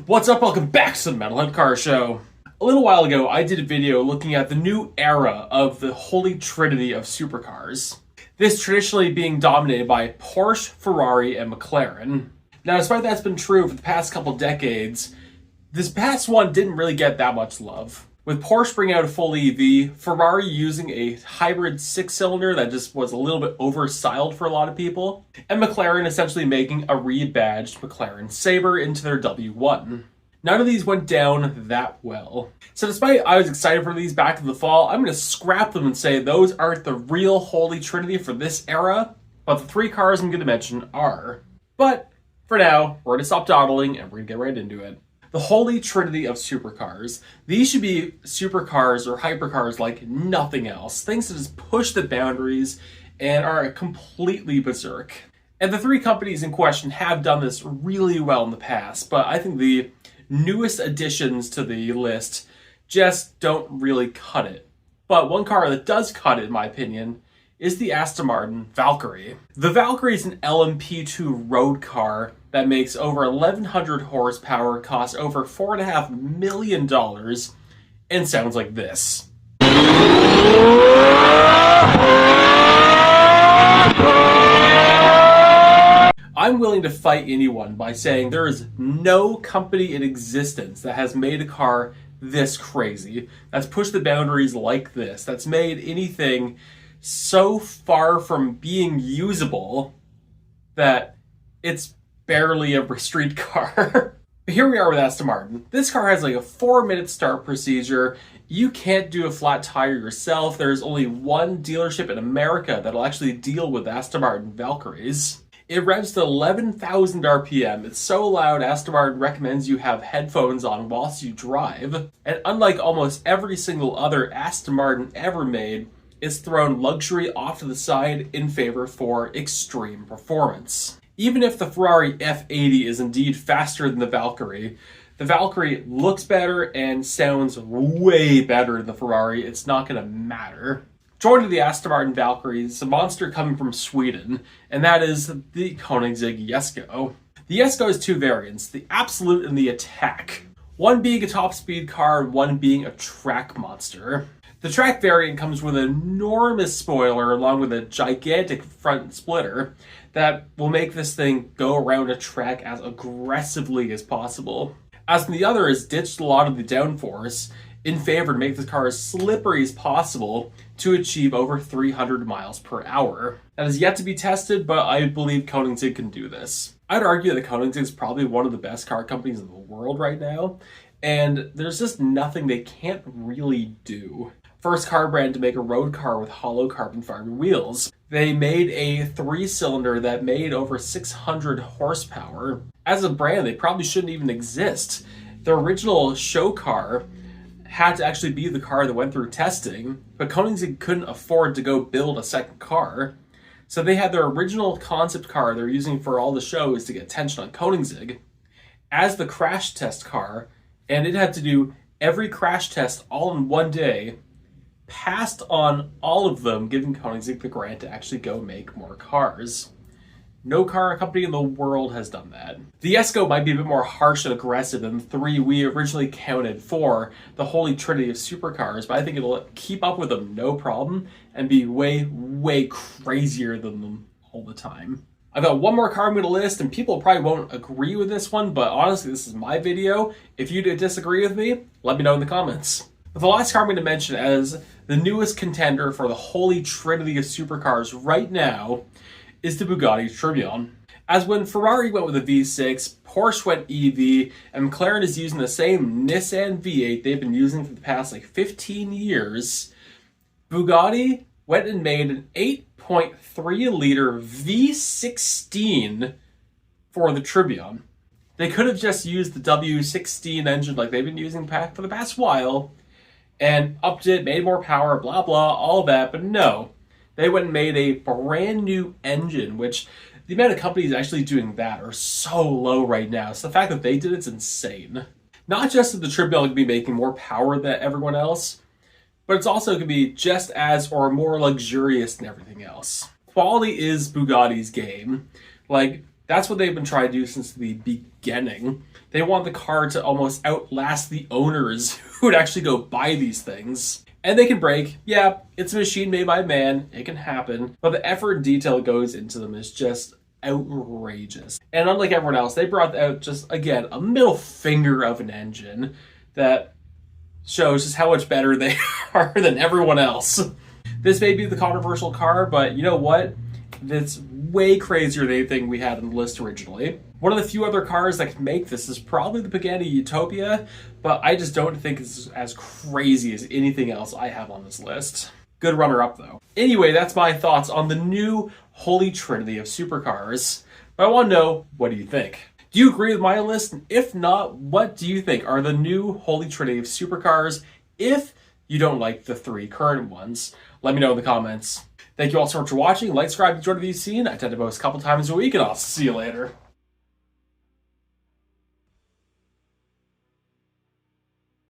What's up? Welcome back to the Metalhead Car Show. A little while ago, I did a video looking at the new era of the holy trinity of supercars. This traditionally being dominated by Porsche, Ferrari, and McLaren. Now, despite that's been true for the past couple decades, this past one didn't really get that much love. With Porsche bringing out a full EV, Ferrari using a hybrid six-cylinder that just was a little bit overstyled for a lot of people, and McLaren essentially making a rebadged McLaren Sabre into their W1. None of these went down that well. So despite I was excited for these back in the fall, I'm going to scrap them and say those aren't the real holy trinity for this era, but the three cars I'm going to mention are. But for now, we're going to stop dawdling and we're going to get right into it. The holy trinity of supercars. These should be supercars or hypercars like nothing else. Things that just push the boundaries and are completely berserk. And the three companies in question have done this really well in the past, but I think the newest additions to the list just don't really cut it. But one car that does cut it, in my opinion, is the ASM Martin Valkyrie. The Valkyrie is an LMP2 road car that makes over 1,100 horsepower, costs over $4.5 million, and sounds like this. I'm willing to fight anyone by saying there is no company in existence that has made a car this crazy, that's pushed the boundaries like this, that's made anything so far from being usable that it's barely a street car. But here we are with ASM Martin. This car has like a 4-minute start procedure. You can't do a flat tire yourself. There's only one dealership in America that'll actually deal with ASM Martin Valkyries. It revs to 11,000 RPM. It's so loud, ASM Martin recommends you have headphones on whilst you drive. And unlike almost every single other ASM Martin ever made, it's thrown luxury off to the side in favor for extreme performance. Even if the Ferrari F80 is indeed faster than the Valkyrie looks better and sounds way better than the Ferrari. It's not going to matter. Joining the ASM Martin Valkyrie is a monster coming from Sweden, and that is the Koenigsegg Jesko. The Jesko has two variants, the Absolute and the Attack. One being a top speed car and one being a track monster. The track variant comes with an enormous spoiler along with a gigantic front splitter that will make this thing go around a track as aggressively as possible. As the other has ditched a lot of the downforce in favor to make this car as slippery as possible to achieve over 300 miles per hour. That is yet to be tested, but I believe Koenigsegg can do this. I'd argue that Koenigsegg is probably one of the best car companies in the world right now, and there's just nothing they can't really do. First car brand to make a road car with hollow carbon fiber wheels. They made a 3-cylinder that made over 600 horsepower. As a brand, they probably shouldn't even exist. The original show car had to actually be the car that went through testing, but Koenigsegg couldn't afford to go build a second car. So they had their original concept car they're using for all the shows to get attention on Koenigsegg as the crash test car, and it had to do every crash test all in one day, passed on all of them, giving Koenigsegg the grant to actually go make more cars. No car company in the world has done that. The Jesko might be a bit more harsh and aggressive than the three we originally counted for the holy trinity of supercars, but I think it'll keep up with them no problem and be way, way crazier than them all the time. I've got one more car I'm going to list, and people probably won't agree with this one, but honestly, this is my video. If you disagree with me, let me know in the comments. But the last car I'm going to mention as the newest contender for the holy trinity of supercars right now is the Bugatti Trion. As when Ferrari went with a V6, Porsche went EV, and McLaren is using the same Nissan V8 they've been using for the past 15 years, Bugatti went and made an 8.3-liter V16 for the Trion. They could have just used the W16 engine like they've been using for the past while, and upped it, made more power, blah blah, all that, but no. They went and made a brand new engine, which the amount of companies actually doing that are so low right now. So the fact that they did it's insane. Not just that the Trion can be making more power than everyone else, but it's also going to be just as or more luxurious than everything else. Quality is Bugatti's game. Like, That's what they've been trying to do since the beginning. They want the car to almost outlast the owners who would actually go buy these things. And they can break. Yeah, it's a machine made by man. It can happen. But the effort and detail that goes into them is just outrageous. And unlike everyone else, they brought out just, again, a middle finger of an engine that shows just how much better they are than everyone else. This may be the controversial car, but you know what? It's way crazier than anything we had on the list originally. One of the few other cars that can make this is probably the Bugatti Utopia, but I just don't think it's as crazy as anything else I have on this list. Good runner-up, though. Anyway, that's my thoughts on the new Holy Trinity of Supercars. But I want to know, what do you think? Do you agree with my list? If not, what do you think are the new Holy Trinity of Supercars if you don't like the 3 current ones? Let me know in the comments. Thank you all so much for watching. Like, subscribe, enjoy the video scene. I tend to post a couple times a week, and I'll see you later.